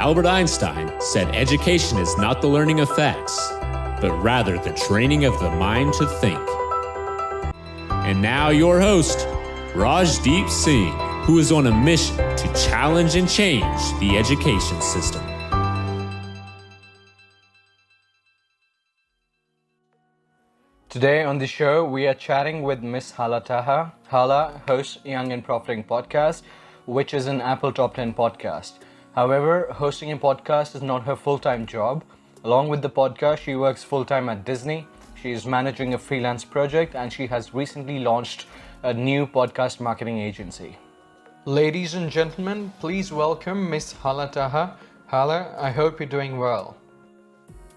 Albert Einstein said education is not the learning of facts, but rather the training of the mind to think. And now your host, Rajdeep Singh, who is on a mission to challenge and change the education system. Today on the show, we are chatting with Miss Hala Taha. Hala hosts Young and Profiting Podcast, which is an Apple Top 10 podcast. However, hosting a podcast is not her full-time job. Along with the podcast, she works full-time at Disney. She is managing a freelance project and she has recently launched a new podcast marketing agency. Ladies and gentlemen, please welcome Miss Hala Taha. Hala, I hope you're doing well.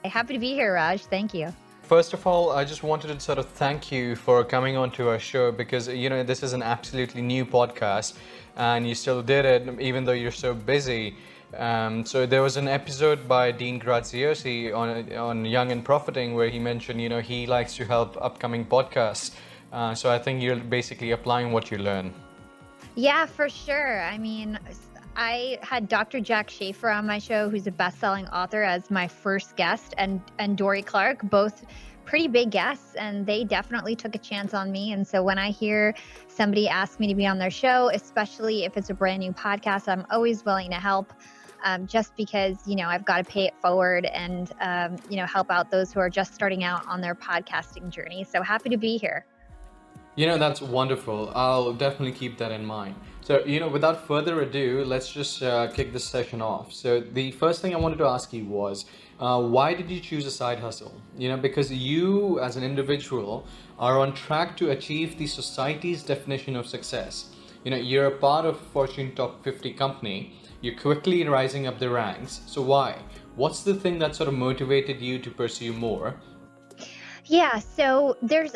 Happy to be here, Raj. Thank you. First of all, I just wanted to sort of thank you for coming onto our show because, this is an absolutely new podcast and you still did it even though you're so busy. So there was an episode by Dean Graziosi on Young and Profiting where he mentioned, he likes to help upcoming podcasts. So I think you're basically applying what you learn. Yeah, for sure. I mean, I had Dr. Jack Schaefer on my show, who's a best-selling author, as my first guest, and Dory Clark, both pretty big guests, and they definitely took a chance on me. And so when I hear somebody ask me to be on their show, especially if it's a brand new podcast, I'm always willing to help, just because, I've got to pay it forward and, help out those who are just starting out on their podcasting journey. So happy to be here. That's wonderful. I'll definitely keep that in mind. So, without further ado, let's just kick this session off. So the first thing I wanted to ask you was, why did you choose a side hustle? Because you as an individual are on track to achieve the society's definition of success. You're a part of Fortune Top 50 company. You're quickly rising up the ranks. So why? What's the thing that sort of motivated you to pursue more? Yeah, so there's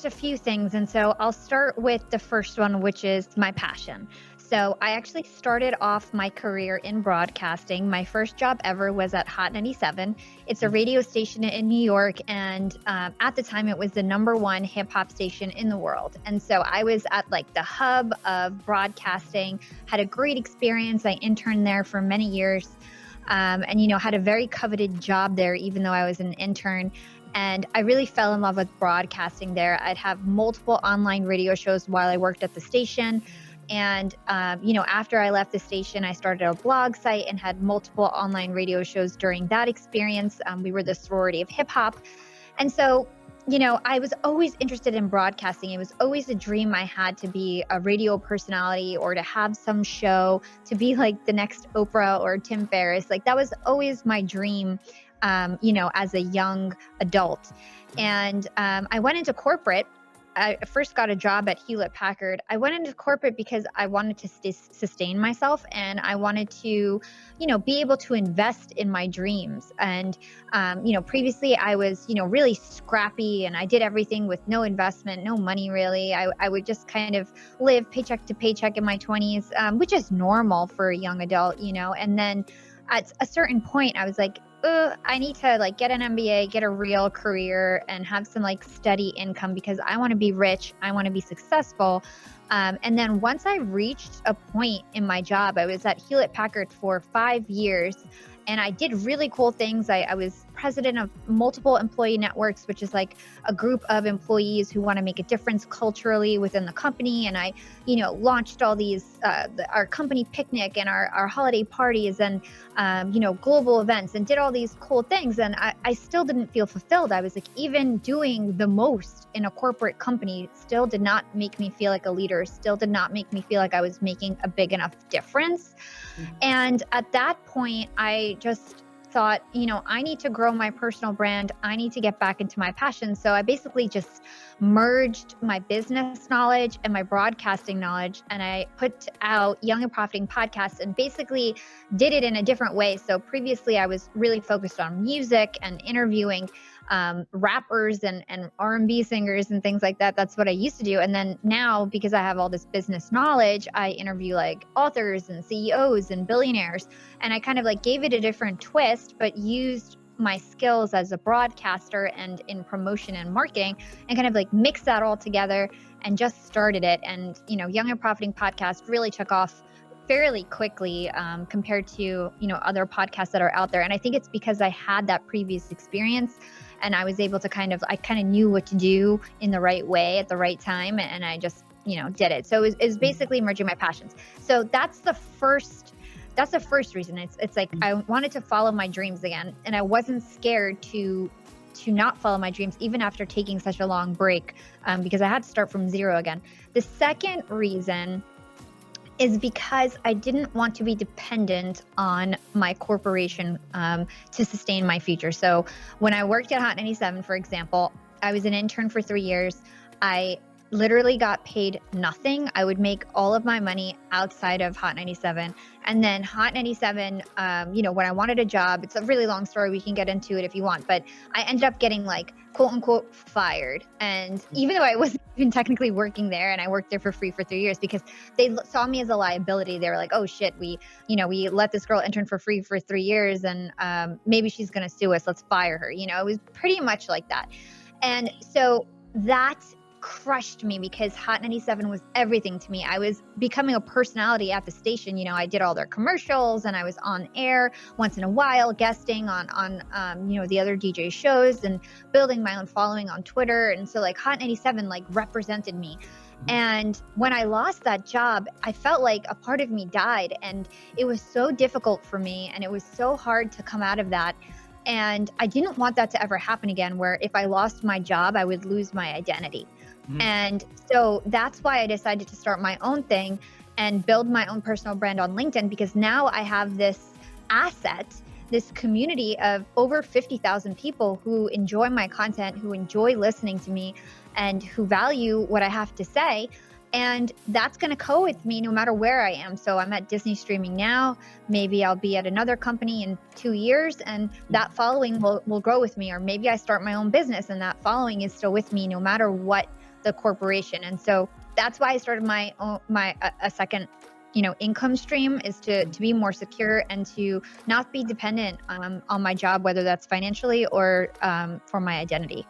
a few things. And so I'll start with the first one, which is my passion. So I actually started off my career in broadcasting. My first job ever was at Hot 97. It's a radio station in New York. And at the time, it was the #1 hip hop station in the world. And so I was at the hub of broadcasting, had a great experience. I interned there for many years and, had a very coveted job there, even though I was an intern. And I really fell in love with broadcasting there. I'd have multiple online radio shows while I worked at the station. And, after I left the station, I started a blog site and had multiple online radio shows during that experience. We were the sorority of hip hop. And so, I was always interested in broadcasting. It was always a dream I had to be a radio personality or to have some show, to be like the next Oprah or Tim Ferriss. That was always my dream. As a young adult. And I went into corporate. I first got a job at Hala Taha. I went into corporate because I wanted to sustain myself and I wanted to, be able to invest in my dreams. And, previously I was, really scrappy and I did everything with no investment, no money really. I would just kind of live paycheck to paycheck in my 20s, which is normal for a young adult, and then at a certain point I was like, I need to get an MBA, get a real career and have some steady income because I want to be rich. I want to be successful. And then once I reached a point in my job, I was at Hala Taha for 5 years and I did really cool things. I was president of multiple employee networks, which is a group of employees who want to make a difference culturally within the company. And I, launched all these, our company picnic and our holiday parties and, global events and did all these cool things. And I still didn't feel fulfilled. I was even doing the most in a corporate company still did not make me feel like a leader, still did not make me feel like I was making a big enough difference. And at that point, I just thought, I need to grow my personal brand. I need to get back into my passion. So I basically just merged my business knowledge and my broadcasting knowledge. And I put out Young and Profiting Podcast and basically did it in a different way. So previously I was really focused on music and interviewing rappers and R&B singers and things like that. That's what I used to do. And then now, because I have all this business knowledge, I interview authors and CEOs and billionaires. And I kind of gave it a different twist, but used my skills as a broadcaster and in promotion and marketing and kind of mix that all together and just started it. And, Young and Profiting Podcast really took off fairly quickly compared to other podcasts that are out there. And I think it's because I had that previous experience, and I was able to I kind of knew what to do in the right way at the right time, and I just did it. So it's basically merging my passions. So that's the first reason. It's like I wanted to follow my dreams again, and I wasn't scared to not follow my dreams even after taking such a long break, because I had to start from zero again. The second reason is because I didn't want to be dependent on my corporation to sustain my future. So when I worked at Hot 97, for example, I was an intern for 3 years. I literally got paid nothing. I would make all of my money outside of Hot 97. And then Hot 97, when I wanted a job, it's a really long story. We can get into it if you want, but I ended up getting quote unquote fired. And even though I wasn't even technically working there, and I worked there for free for 3 years because they saw me as a liability. They were like, oh shit, we let this girl intern for free for 3 years, and maybe she's going to sue us. Let's fire her. It was pretty much like that. And so that crushed me because Hot 97 was everything to me. I was becoming a personality at the station. I did all their commercials, and I was on air once in a while, guesting on the other DJ shows, and building my own following on Twitter. And so Hot 97 represented me. And when I lost that job, I felt like a part of me died, and it was so difficult for me, and it was so hard to come out of that. And I didn't want that to ever happen again, where if I lost my job, I would lose my identity. And so that's why I decided to start my own thing and build my own personal brand on LinkedIn, because now I have this asset, this community of over 50,000 people who enjoy my content, who enjoy listening to me, and who value what I have to say. And that's going to go with me no matter where I am. So I'm at Disney Streaming now. Maybe I'll be at another company in 2 years, and that following will grow with me. Or maybe I start my own business, and that following is still with me no matter what the corporation. And so that's why I started a second income stream, is to be more secure and to not be dependent on my job, whether that's financially or for my identity.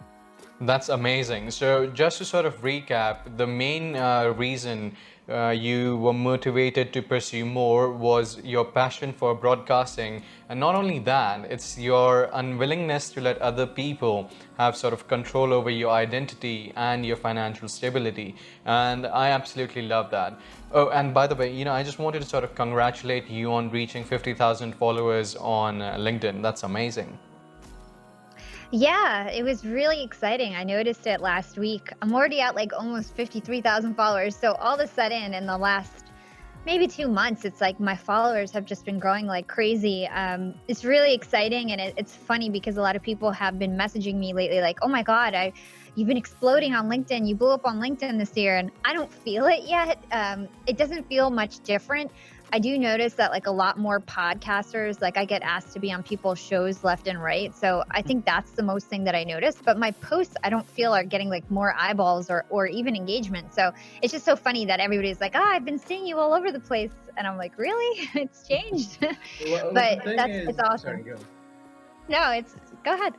That's amazing. So just to sort of recap, the main reason you were motivated to pursue more was your passion for broadcasting. And not only that, it's your unwillingness to let other people have sort of control over your identity and your financial stability. And I absolutely love that. Oh, and by the way, I just wanted to sort of congratulate you on reaching 50,000 followers on LinkedIn. That's amazing. Yeah, it was really exciting. I noticed it last week. I'm already at almost 53,000 followers. So all of a sudden in the last maybe 2 months, it's my followers have just been growing like crazy. It's really exciting. And it's funny because a lot of people have been messaging me lately oh my God, you've been exploding on LinkedIn. You blew up on LinkedIn this year. And I don't feel it yet. It doesn't feel much different. I do notice that a lot more podcasters, I get asked to be on people's shows left and right. So I think that's the most thing that I noticed. But my posts, I don't feel are getting more eyeballs or even engagement. So it's just so funny that everybody's I've been seeing you all over the place. And I'm like, really? It's changed. But it's awesome. Sorry, go. No, go ahead.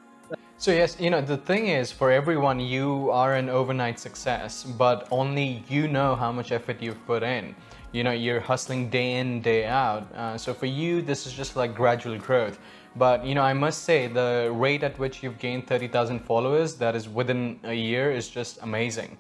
So yes, the thing is, for everyone, you are an overnight success, but only you know how much effort you've put in. You're hustling day in, day out. So for you, this is just gradual growth. But, I must say the rate at which you've gained 30,000 followers, that is within a year, is just amazing.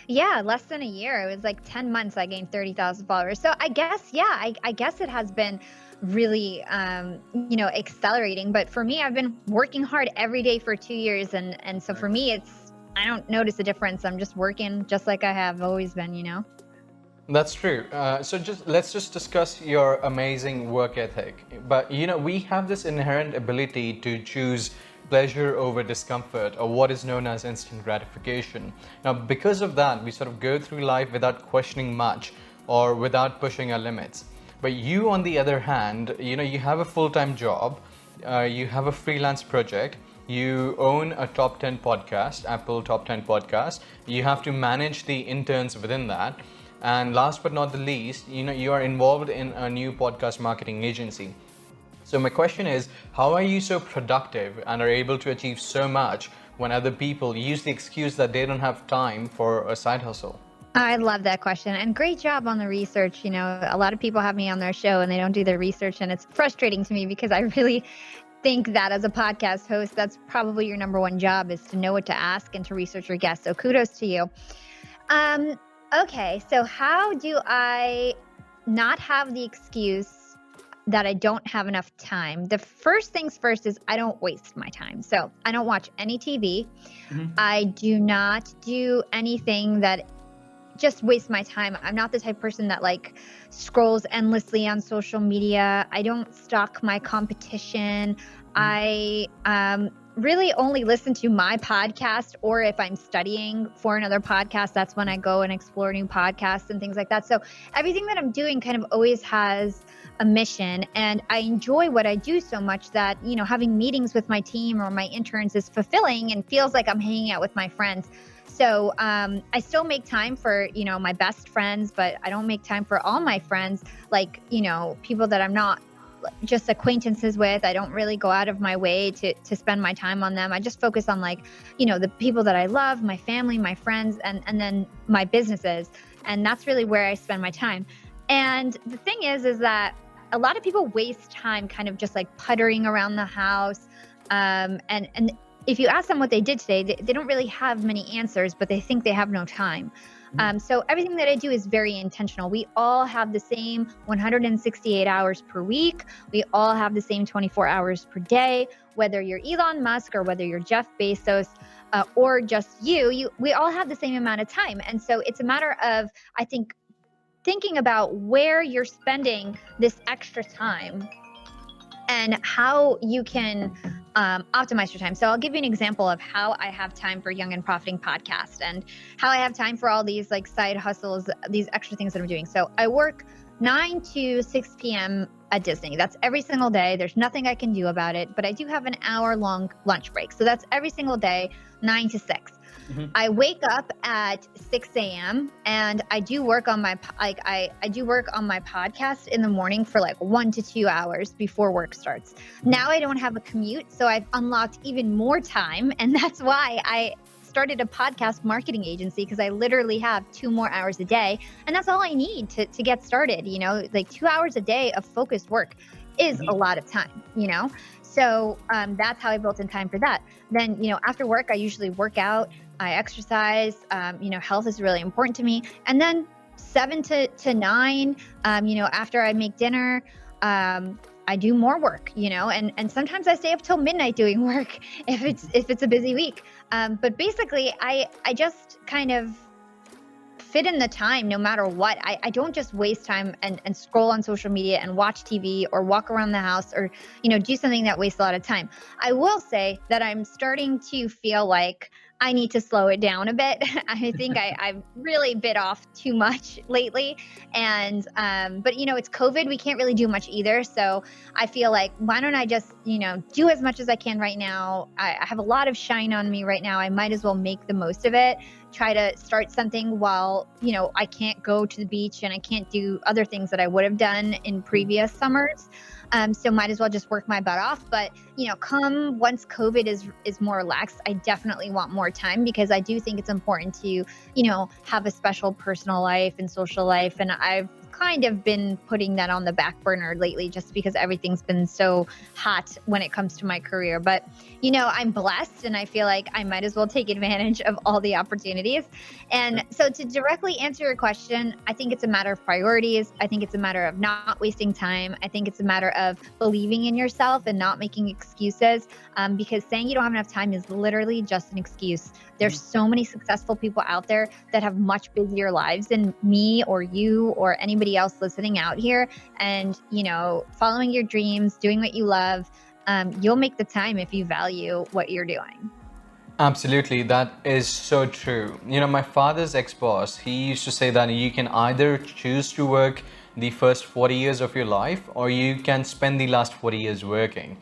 Yeah, less than a year. It was 10 months I gained 30,000 followers. So I guess, I guess it has been really, accelerating. But for me, I've been working hard every day for 2 years. And so for me, I don't notice a difference. I'm just working just like I have always been, That's true. So let's just discuss your amazing work ethic. But we have this inherent ability to choose pleasure over discomfort, or what is known as instant gratification. Now, because of that, we sort of go through life without questioning much or without pushing our limits. But you, on the other hand, you have a full-time job, you have a freelance project, you own a top 10 podcast, Apple top 10 podcast, you have to manage the interns within that. And last but not the least, you are involved in a new podcast marketing agency. So my question is, how are you so productive and are able to achieve so much when other people use the excuse that they don't have time for a side hustle? I love that question, and great job on the research. A lot of people have me on their show and they don't do their research, and it's frustrating to me because I really think that as a podcast host, that's probably your number one job, is to know what to ask and to research your guests. So kudos to you. Um, okay, so how do I not have the excuse that I don't have enough time? The first things first is I don't waste my time. So I don't watch any TV. I do not do anything that just waste my time. I'm not the type of person that like scrolls endlessly on social media. I don't stalk my competition. I really only listen to my podcast, or if I'm studying for another podcast, that's when I go and explore new podcasts and things like that. So everything that I'm doing kind of always has a mission, and I enjoy what I do so much that, having meetings with my team or my interns is fulfilling and feels like I'm hanging out with my friends. So I still make time for, my best friends, but I don't make time for all my friends, like, people that I'm not just acquaintances with. I don't really go out of my way to spend my time on them. I just focus on the people that I love, my family, my friends, and then my businesses. And that's really where I spend my time. And the thing is that a lot of people waste time kind of just like puttering around the house. And if you ask them what they did today, they don't really have many answers, but they think they have no time. So everything that I do is very intentional. We all have the same 168 hours per week. We all have the same 24 hours per day, whether you're Elon Musk or whether you're Jeff Bezos or just we all have the same amount of time. And so it's a matter of, I think, thinking about where you're spending this extra time and how you can optimize your time. So I'll give you an example of how I have time for Young and Profiting podcast and how I have time for all these like side hustles, these extra things that I'm doing. So I work 9 to 6 p.m. at Disney. That's every single day. There's nothing I can do about it, but I do have an hour-long lunch break. So that's every single day, 9 to 6. I wake up at 6 a.m. and I do work on my I do work on my podcast in the morning for like 1 to 2 hours before work starts. Now I don't have a commute, so I've unlocked even more time, and that's why I started a podcast marketing agency, because I literally have 2 more hours a day, and that's all I need to get started. Like 2 hours a day of focused work is a lot of time. So that's how I built in time for that. Then, after work, I usually work out, I exercise, health is really important to me. And then 7 to 9, after I make dinner, I do more work, and sometimes I stay up till midnight doing work if it's a busy week. But basically I just kind of fit in the time no matter what. I don't just waste time and scroll on social media and watch TV or walk around the house or, do something that wastes a lot of time. I will say that I'm starting to feel like I need to slow it down a bit. I think I've really bit off too much lately. And, but it's COVID. We can't really do much either. So I feel like, why don't I just, do as much as I can right now? I have a lot of shine on me right now. I might as well make the most of it. Try to start something while, I can't go to the beach and I can't do other things that I would have done in previous summers. So might as well just work my butt off. But, come once COVID is more relaxed, I definitely want more time, because I do think it's important to, have a special personal life and social life. And I've kind of been putting that on the back burner lately, just because everything's been so hot when it comes to my career. But, I'm blessed, and I feel like I might as well take advantage of all the opportunities. And so to directly answer your question, I think it's a matter of priorities. I think it's a matter of not wasting time. I think it's a matter of believing in yourself and not making excuses, because saying you don't have enough time is literally just an excuse. There's so many successful people out there that have much busier lives than me or you or anybody else listening out here. And, following your dreams, doing what you love, you'll make the time if you value what you're doing. Absolutely, that is so true. My father's ex-boss, he used to say that you can either choose to work the first 40 years of your life, or you can spend the last 40 years working.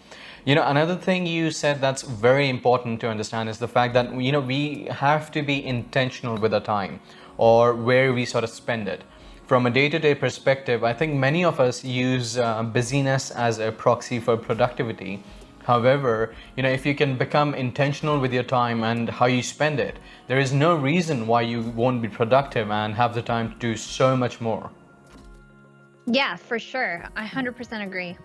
Another thing you said that's very important to understand is the fact that, we have to be intentional with our time, or where we sort of spend it. From a day-to-day perspective, I think many of us use busyness as a proxy for productivity. However, if you can become intentional with your time and how you spend it, there is no reason why you won't be productive and have the time to do so much more. Yeah, for sure. I 100% agree.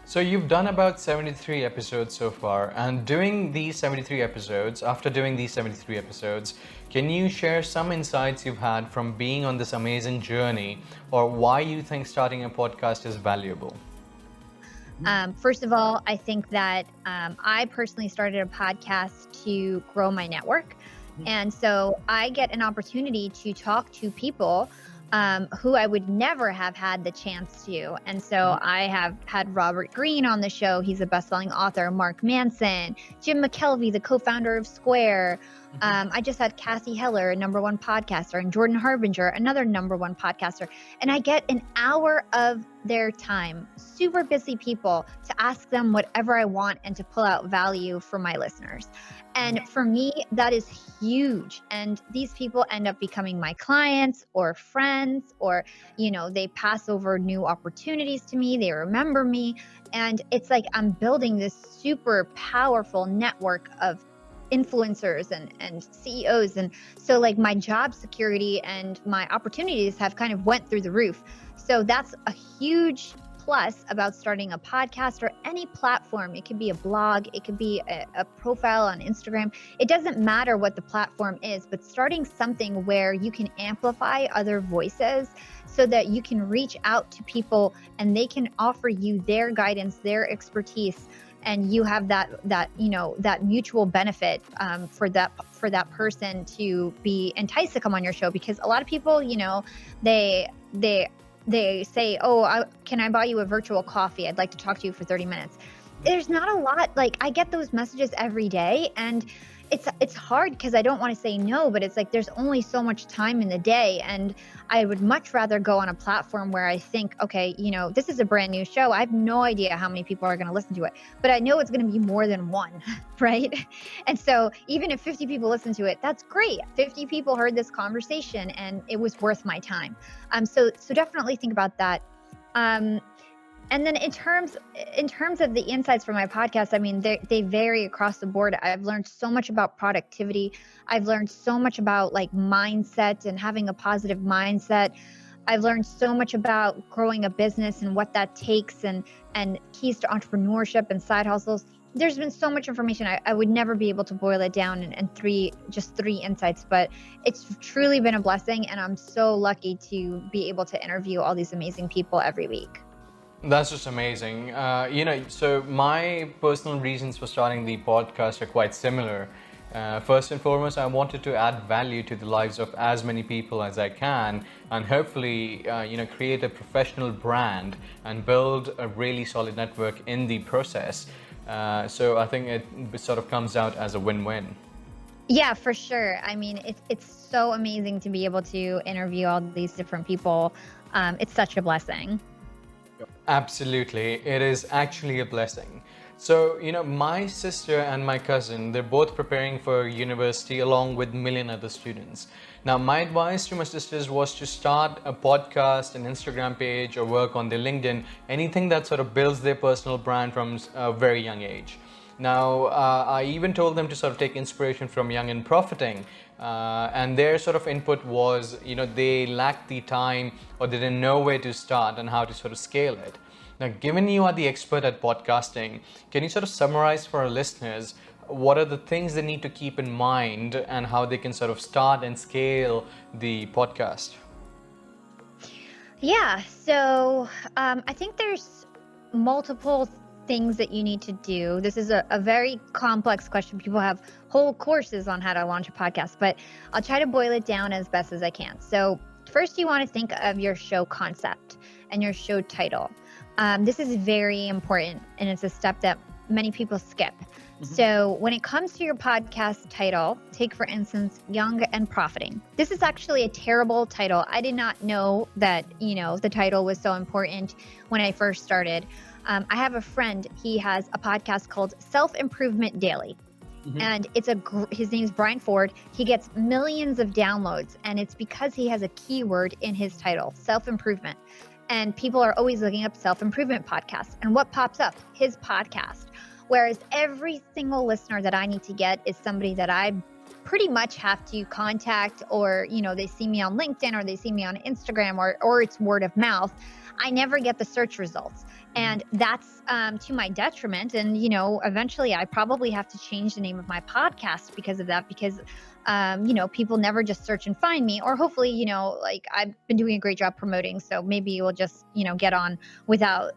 So you've done about 73 episodes so far, and after doing these 73 episodes, can you share some insights you've had from being on this amazing journey, or why you think starting a podcast is valuable? First of all, I think that I personally started a podcast to grow my network. And so I get an opportunity to talk to people who I would never have had the chance to. And so I have had Robert Greene on the show. He's a best-selling author. Mark Manson, Jim McKelvey, the co-founder of Square. I just had Cassie Heller, a #1 podcaster, and Jordan Harbinger, another #1 podcaster. And I get an hour of their time, super busy people, to ask them whatever I want and to pull out value for my listeners. And for me, that is huge. And these people end up becoming my clients or friends, or, they pass over new opportunities to me. They remember me. And it's like I'm building this super powerful network of influencers and CEOs. And so like my job security and my opportunities have kind of went through the roof. So that's a huge plus about starting a podcast or any platform. It could be a blog, it could be a profile on Instagram. It doesn't matter what the platform is, but starting something where you can amplify other voices so that you can reach out to people and they can offer you their guidance, their expertise, and you have that mutual benefit for that person to be enticed to come on your show. Because a lot of people, they say, oh, can I buy you a virtual coffee? I'd like to talk to you for 30 minutes. There's not a lot. Like, I get those messages every day, and it's hard because I don't want to say no, but it's like there's only so much time in the day, and I would much rather go on a platform where I think, okay, this is a brand new show. I have no idea how many people are going to listen to it, but I know it's going to be more than one, right? And so even if 50 people listen to it, that's great. 50 people heard this conversation and it was worth my time. So definitely think about that. And then in terms of the insights from my podcast, I mean, they vary across the board. I've learned so much about productivity. I've learned so much about like mindset and having a positive mindset. I've learned so much about growing a business and what that takes, and keys to entrepreneurship and side hustles. There's been so much information. I would never be able to boil it down in three insights, but it's truly been a blessing. And I'm so lucky to be able to interview all these amazing people every week. That's just amazing. So my personal reasons for starting the podcast are quite similar. First and foremost, I wanted to add value to the lives of as many people as I can, and hopefully, create a professional brand and build a really solid network in the process. So I think it sort of comes out as a win-win. Yeah, for sure. I mean, it's so amazing to be able to interview all these different people. It's such a blessing. Absolutely. It is actually a blessing. So, my sister and my cousin, they're both preparing for university along with a million other students. Now, my advice to my sisters was to start a podcast, an Instagram page, or work on their LinkedIn, anything that sort of builds their personal brand from a very young age. Now, I even told them to sort of take inspiration from Young and Profiting. And their sort of input was, they lacked the time, or they didn't know where to start and how to sort of scale it. Now, given you are the expert at podcasting, can you sort of summarize for our listeners what are the things they need to keep in mind and how they can sort of start and scale the podcast? Yeah, so I think there's multiple things that you need to do. This is a very complex question. People have whole courses on how to launch a podcast, but I'll try to boil it down as best as I can. So first, you want to think of your show concept and your show title. This is very important, and it's a step that many people skip. So when it comes to your podcast title, take for instance, Young and Profiting. This is actually a terrible title. I did not know that, the title was so important when I first started. I have a friend, he has a podcast called Self-Improvement Daily. And his name's Brian Ford. He gets millions of downloads, and it's because he has a keyword in his title, self-improvement. And people are always looking up self-improvement podcasts. And what pops up? His podcast. Whereas every single listener that I need to get is somebody that I pretty much have to contact, or, they see me on LinkedIn or they see me on Instagram, or it's word of mouth. I never get the search results. And that's to my detriment. And, eventually I probably have to change the name of my podcast because of that, because, people never just search and find me, or hopefully, I've been doing a great job promoting. So maybe we'll just, get on without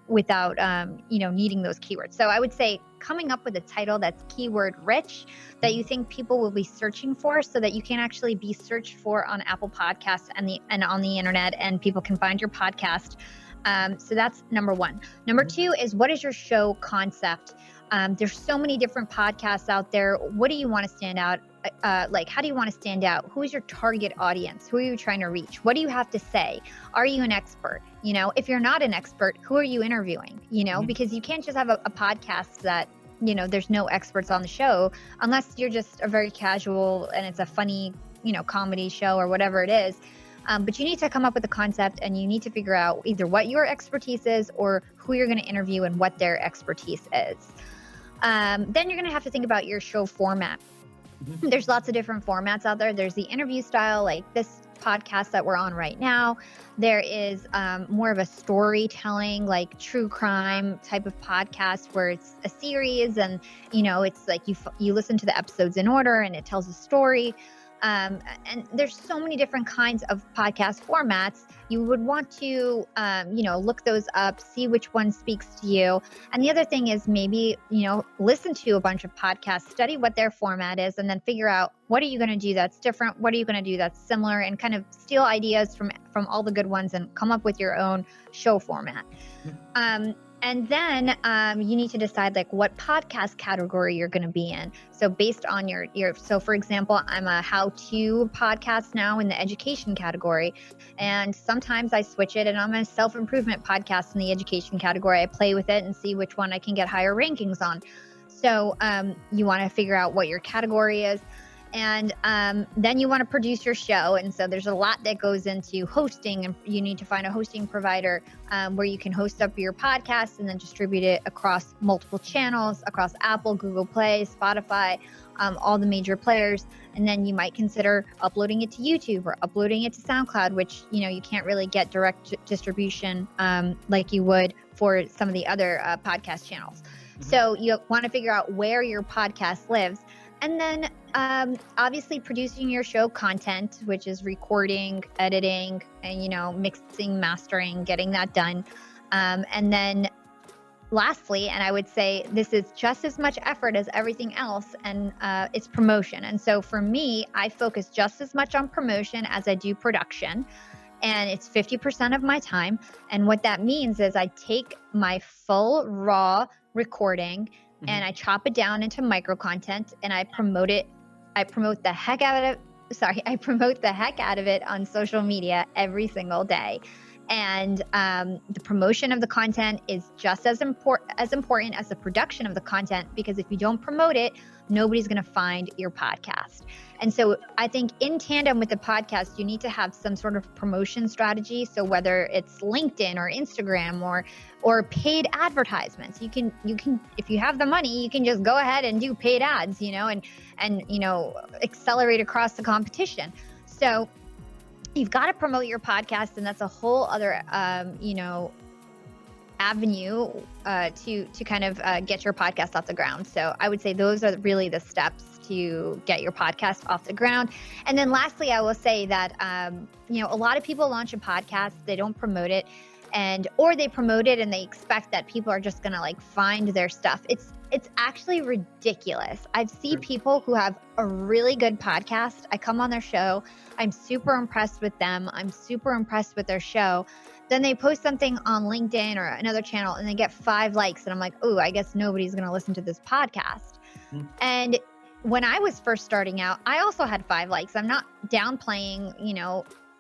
needing those keywords. So I would say coming up with a title that's keyword rich, that you think people will be searching for, so that you can actually be searched for on Apple Podcasts and on the internet, and people can find your podcast. So that's number one. Number two is, what is your show concept? There's so many different podcasts out there. What do you want to stand out? How do you want to stand out? Who is your target audience? Who are you trying to reach? What do you have to say? Are you an expert? If you're not an expert, who are you interviewing? Because you can't just have a podcast that, there's no experts on the show, unless you're just a very casual and it's a funny, comedy show or whatever it is. But you need to come up with a concept, and you need to figure out either what your expertise is or who you're going to interview and what their expertise is. Then you're going to have to think about your show format. There's lots of different formats out there. There's the interview style, like this podcast that we're on right now. There is more of a storytelling, like true crime type of podcast, where it's a series, and it's like you listen to the episodes in order and it tells a story. And there's so many different kinds of podcast formats. You would want to, look those up, see which one speaks to you. And the other thing is, maybe, listen to a bunch of podcasts, study what their format is, and then figure out, what are you going to do that's different? What are you going to do that's similar? And kind of steal ideas from all the good ones and come up with your own show format. And then you need to decide what podcast category you're going to be in. So based on so for example, I'm a how-to podcast now in the education category. And sometimes I switch it and I'm a self-improvement podcast in the education category. I play with it and see which one I can get higher rankings on. So you want to figure out what your category is. And then you want to produce your show. And so there's a lot that goes into hosting, and you need to find a hosting provider where you can host up your podcast and then distribute it across multiple channels, across Apple, Google Play, Spotify, all the major players. And then you might consider uploading it to YouTube or uploading it to SoundCloud, which, you can't really get direct distribution like you would for some of the other podcast channels. So you want to figure out where your podcast lives. And then obviously producing your show content, which is recording, editing, and, mixing, mastering, getting that done. And then lastly, and I would say this is just as much effort as everything else, and it's promotion. And so for me, I focus just as much on promotion as I do production. And it's 50% of my time. And what that means is I take my full raw recording and I chop it down into micro content, and I promote it. I promote the heck out of it. I promote the heck out of it on social media every single day. And the promotion of the content is just as important as the production of the content, because if you don't promote it, nobody's going to find your podcast. And so I think in tandem with the podcast, you need to have some sort of promotion strategy. So whether it's LinkedIn or Instagram or paid advertisements, you can, if you have the money, you can just go ahead and do paid ads, and accelerate across the competition. So you've got to promote your podcast, and that's a whole other, avenue to kind of get your podcast off the ground. So I would say those are really the steps to get your podcast off the ground. And then lastly, I will say that, a lot of people launch a podcast, they don't promote it, or they promote it and they expect that people are just going to find their stuff. It's actually ridiculous. I've seen people who have a really good podcast. I come on their show. I'm super impressed with them. I'm super impressed with their show. Then they post something on LinkedIn or another channel and they get 5 likes. And I'm like, oh, I guess nobody's going to listen to this podcast. And when I was first starting out, I also had 5 likes. I'm not downplaying,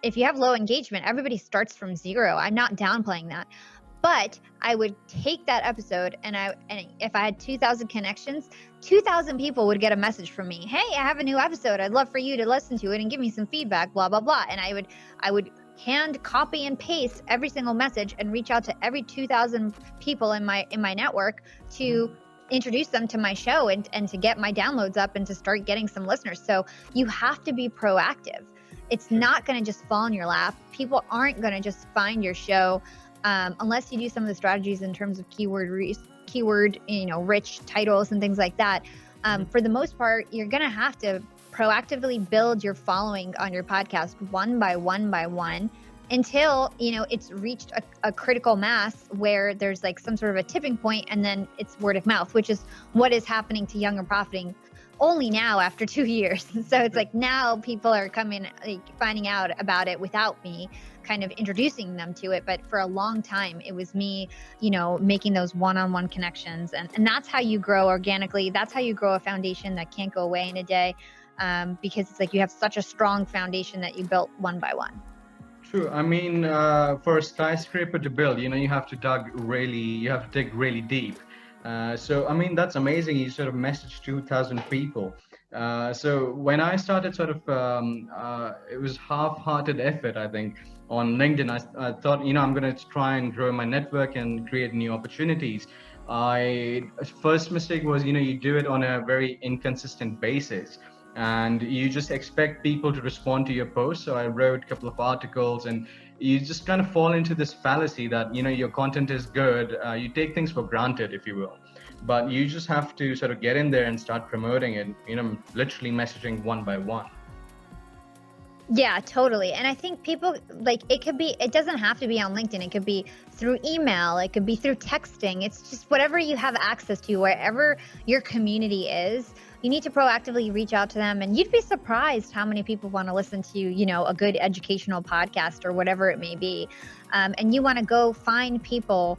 if you have low engagement, everybody starts from 0. I'm not downplaying that. But I would take that episode and if I had 2,000 connections, 2,000 people would get a message from me. Hey, I have a new episode. I'd love for you to listen to it and give me some feedback, blah, blah, blah. And I would hand copy and paste every single message and reach out to every 2,000 people in my network to introduce them to my show and to get my downloads up and to start getting some listeners. So you have to be proactive. It's not going to just fall in your lap. People aren't going to just find your show unless you do some of the strategies in terms of keyword rich titles and things like that. For the most part, you're going to have to proactively build your following on your podcast one by one until, it's reached a critical mass where there's like some sort of a tipping point, and then it's word of mouth, which is what is happening to Young and Profiting only now after 2 years. So it's like now people are finding out about it without me kind of introducing them to it. But for a long time, it was me, making those one-on-one connections. And that's how you grow organically. That's how you grow a foundation that can't go away in a day, because it's like you have such a strong foundation that you built one by one. True. I mean, for a skyscraper to build, you have to dig really deep. So, I mean, that's amazing. You sort of messaged 2,000 people. So when I started it was half-hearted effort, I think, on LinkedIn. I thought, I'm going to try and grow my network and create new opportunities. First mistake was, you do it on a very inconsistent basis. And you just expect people to respond to your posts. So I wrote a couple of articles, and you just kind of fall into this fallacy that, your content is good. You take things for granted, if you will. But you just have to sort of get in there and start promoting it, literally messaging one by one. Yeah, totally. And I think people it doesn't have to be on LinkedIn. It could be through email. It could be through texting. It's just whatever you have access to, wherever your community is. You need to proactively reach out to them, and you'd be surprised how many people want to listen to, a good educational podcast or whatever it may be. And you want to go find people.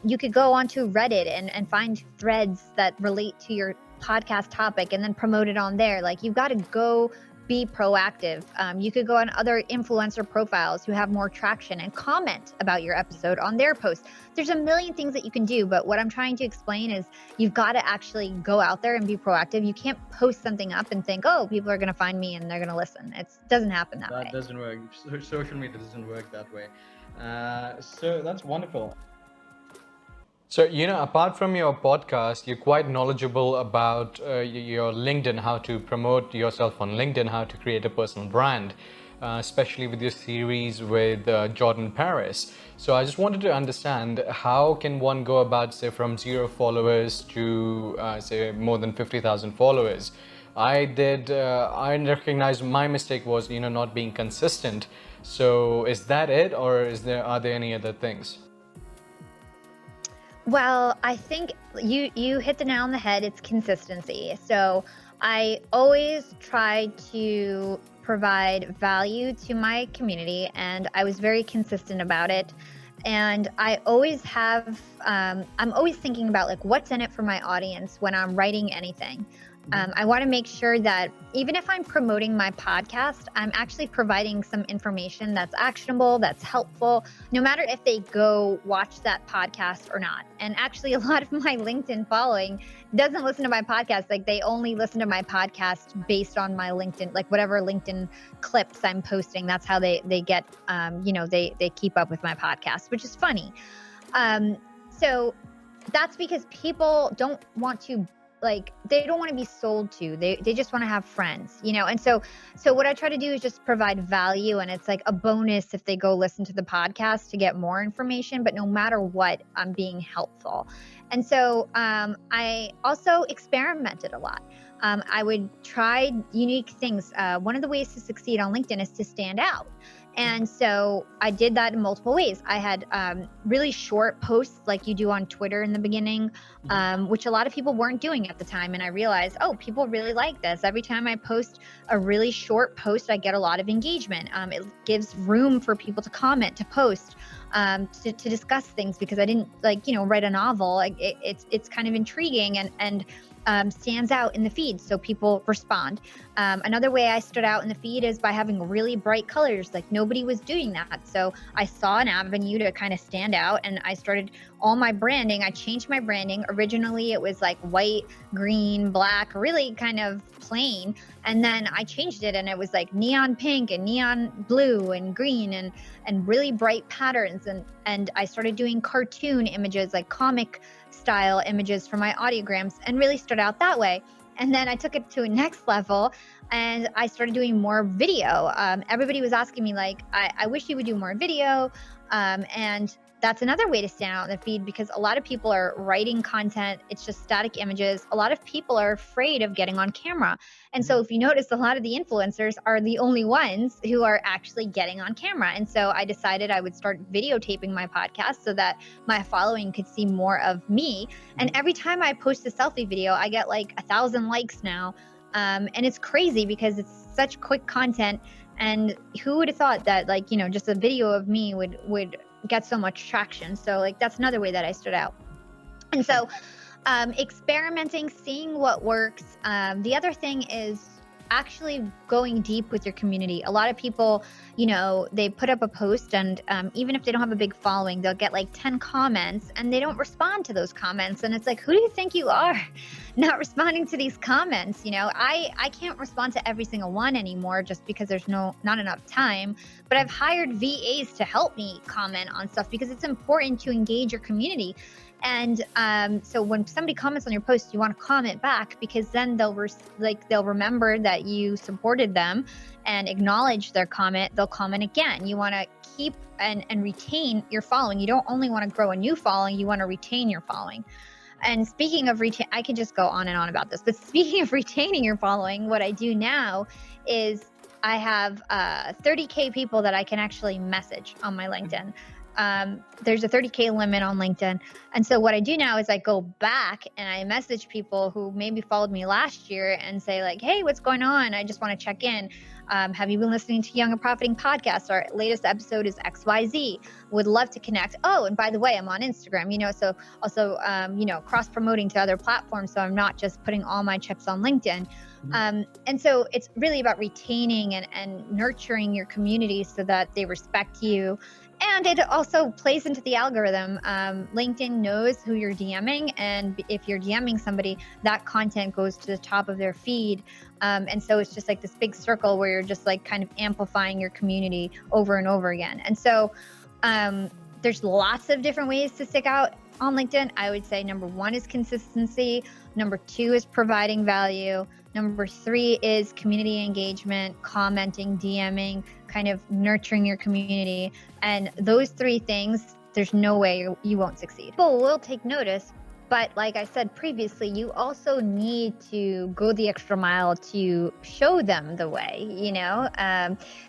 You could go onto Reddit and find threads that relate to your podcast topic and then promote it on there. Like, you've got to go be proactive. You could go on other influencer profiles who have more traction and comment about your episode on their posts. There's a million things that you can do, but what I'm trying to explain is you've got to actually go out there and be proactive. You can't post something up and think, oh, people are going to find me and they're going to listen. It doesn't happen that way. That doesn't work. Social media doesn't work that way. So that's wonderful. So, apart from your podcast, you're quite knowledgeable about your LinkedIn, how to promote yourself on LinkedIn, how to create a personal brand, especially with your series with Jordan Paris. So I just wanted to understand, how can one go about, say, from 0 followers to, say, more than 50,000 followers? I recognize my mistake was, not being consistent. So is that it, or are there any other things? Well, I think you hit the nail on the head. It's consistency. So I always try to provide value to my community, and I was very consistent about it. And I always have, I'm always thinking about like what's in it for my audience when I'm writing anything. I want to make sure that even if I'm promoting my podcast, I'm actually providing some information that's actionable, that's helpful, no matter if they go watch that podcast or not. And actually, a lot of my LinkedIn following doesn't listen to my podcast. Like, they only listen to my podcast based on my LinkedIn, like whatever LinkedIn clips I'm posting. That's how they get, they keep up with my podcast, which is funny. So that's because people don't want to, they don't want to be sold to. They just want to have friends, And so what I try to do is just provide value, and it's like a bonus if they go listen to the podcast to get more information. But no matter what, I'm being helpful. And so I also experimented a lot. I would try unique things. One of the ways to succeed on LinkedIn is to stand out. And so I did that in multiple ways. I had really short posts like you do on Twitter in the beginning, which a lot of people weren't doing at the time. And I realized, oh, people really like this. Every time I post a really short post, I get a lot of engagement. It gives room for people to comment, to post, to discuss things, because I didn't write a novel. It's kind of intriguing. And stands out in the feed so people respond. Another way I stood out in the feed is by having really bright colors. Like nobody was doing that. So I saw an avenue to kind of stand out, and I started all my branding. I changed my branding. Originally it was like white, green, black, really kind of plain. And then I changed it and it was like neon pink and neon blue and green and really bright patterns. And I started doing cartoon images, like comic style images for my audiograms, and really stood out that way. And then I took it to a next level and I started doing more video. Everybody was asking me like, I wish you would do more video. And that's another way to stand out in the feed, because a lot of people are writing content. It's just static images. A lot of people are afraid of getting on camera. And so if you notice, a lot of the influencers are the only ones who are actually getting on camera. And so I decided I would start videotaping my podcast so that my following could see more of me. And every time I post a selfie video, I get like 1,000 likes now. And it's crazy because it's such quick content. And who would have thought that, like, you know, just a video of me would get so much traction. So like that's another way that I stood out. And so experimenting, seeing what works. The other thing is actually going deep with your community. A lot of people, you know, they put up a post and even if they don't have a big following, they'll get like 10 comments and they don't respond to those comments. And it's like, who do you think you are not responding to these comments? You know, I can't respond to every single one anymore just because there's not enough time, but I've hired VAs to help me comment on stuff because it's important to engage your community. And so when somebody comments on your post, you want to comment back, because then they'll remember that you supported them and acknowledge their comment. They'll comment again. You want to keep and retain your following. You don't only want to grow a new following, you want to retain your following. And speaking of I could just go on and on about this, but speaking of retaining your following, what I do now is I have 30K people that I can actually message on my LinkedIn. There's a 30K limit on LinkedIn. And so what I do now is I go back and I message people who maybe followed me last year and say like, hey, what's going on? I just want to check in. Have you been listening to Young and Profiting Podcast? Our latest episode is XYZ. Would love to connect. Oh, and by the way, I'm on Instagram, you know, so also, you know, cross promoting to other platforms. So I'm not just putting all my chips on LinkedIn. And so it's really about retaining and nurturing your community so that they respect you. And it also plays into the algorithm. LinkedIn knows who you're DMing, and if you're DMing somebody, that content goes to the top of their feed. And so it's just like this big circle where you're just like kind of amplifying your community over and over again. And so there's lots of different ways to stick out on LinkedIn. I would say number 1 is consistency. Number 2 is providing value. Number 3 is community engagement, commenting, DMing, kind of nurturing your community. And those 3 things, there's no way you won't succeed. People will take notice, but like I said previously, you also need to go the extra mile to show them the way, you know?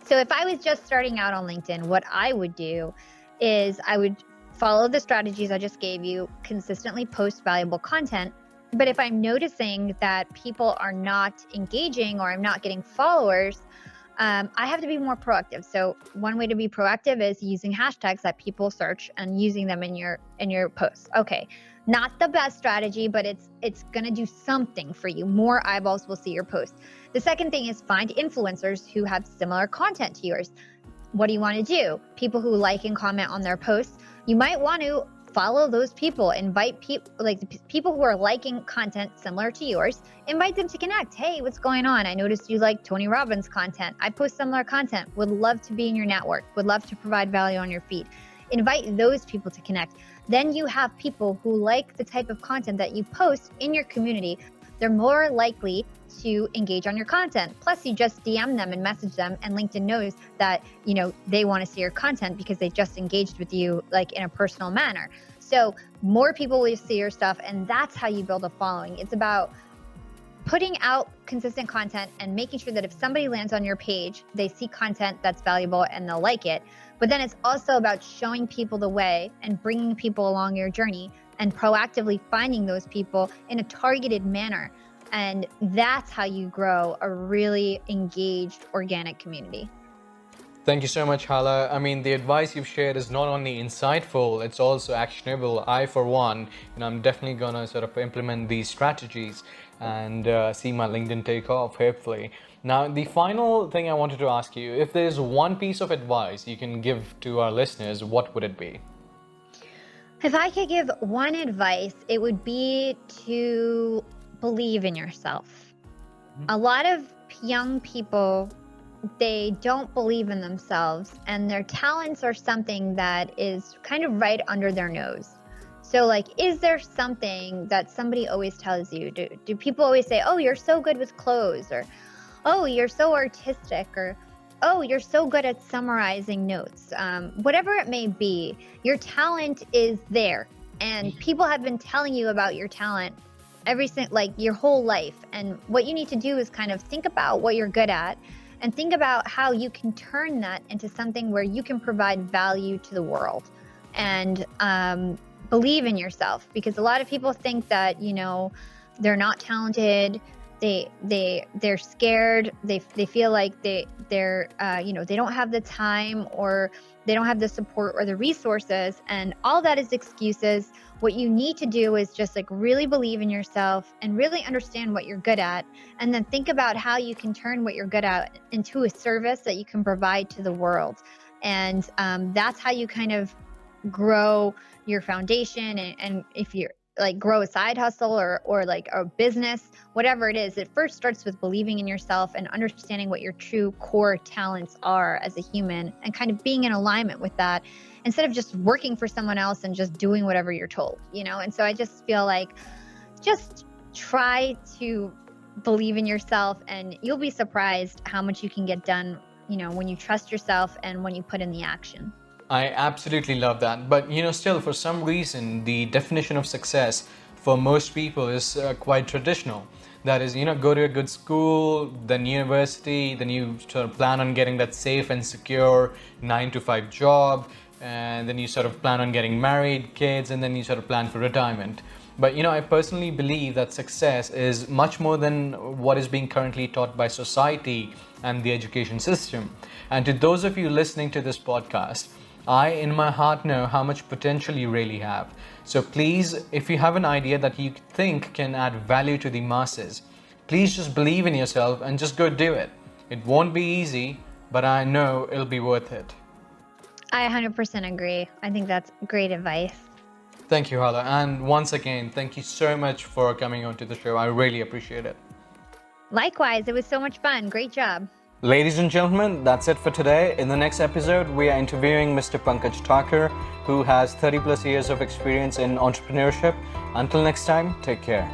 So if I was just starting out on LinkedIn, what I would do is I would follow the strategies I just gave you, consistently post valuable content. But if I'm noticing that people are not engaging or I'm not getting followers, I have to be more proactive. So one way to be proactive is using hashtags that people search and using them in your posts. Okay, not the best strategy, but it's going to do something for you. More eyeballs will see your post. The second thing is find influencers who have similar content to yours. What do you want to do? People who like and comment on their posts. You might want to follow those people, invite people who are liking content similar to yours, invite them to connect. Hey, what's going on? I noticed you like Tony Robbins content. I post similar content. Would love to be in your network. Would love to provide value on your feed. Invite those people to connect. Then you have people who like the type of content that you post in your community. They're more likely to engage on your content. Plus, you just DM them and message them, and LinkedIn knows that, you know, they want to see your content because they just engaged with you like in a personal manner. So more people will see your stuff, and that's how you build a following. It's about putting out consistent content and making sure that if somebody lands on your page, they see content that's valuable and they'll like it. But then it's also about showing people the way and bringing people along your journey and proactively finding those people in a targeted manner. And that's how you grow a really engaged organic community. Thank you so much, Hala. I mean, the advice you've shared is not only insightful, it's also actionable. I, for one, I'm definitely gonna sort of implement these strategies. and see my LinkedIn take off, hopefully. Now, the final thing I wanted to ask you, if there's one piece of advice you can give to our listeners, what would it be? If I could give one advice, it would be to believe in yourself. A lot of young people, they don't believe in themselves, and their talents are something that is kind of right under their nose. So, like, is there something that somebody always tells you? Do people always say, oh, you're so good with clothes, or oh, you're so artistic, or oh, you're so good at summarizing notes? Whatever it may be, your talent is there, and people have been telling you about your talent like your whole life. And what you need to do is kind of think about what you're good at and think about how you can turn that into something where you can provide value to the world. And believe in yourself, because a lot of people think that, they're not talented. They're scared. They feel like they're they don't have the time, or they don't have the support or the resources, and all that is excuses. What you need to do is just like really believe in yourself and really understand what you're good at, and then think about how you can turn what you're good at into a service that you can provide to the world. And that's how you kind of grow your foundation. And if you're like grow a side hustle or like a business, whatever it is, it first starts with believing in yourself and understanding what your true core talents are as a human, and kind of being in alignment with that, instead of just working for someone else and just doing whatever you're told, And so I just feel like just try to believe in yourself, and you'll be surprised how much you can get done, when you trust yourself and when you put in the action. I absolutely love that. But, still, for some reason, the definition of success for most people is quite traditional. That is, go to a good school, then university, then you sort of plan on getting that safe and secure 9-to-5 job, and then you sort of plan on getting married, kids, and then you sort of plan for retirement. But, I personally believe that success is much more than what is being currently taught by society and the education system. And to those of you listening to this podcast, I, in my heart, know how much potential you really have. So please, if you have an idea that you think can add value to the masses, please just believe in yourself and just go do it. It won't be easy, but I know it'll be worth it. I 100% agree. I think that's great advice. Thank you, Hala. And once again, thank you so much for coming onto the show. I really appreciate it. Likewise, it was so much fun. Great job. Ladies and gentlemen, that's it for today. In the next episode, we are interviewing Mr. Pankaj Thakur, who has 30 plus years of experience in entrepreneurship. Until next time, take care.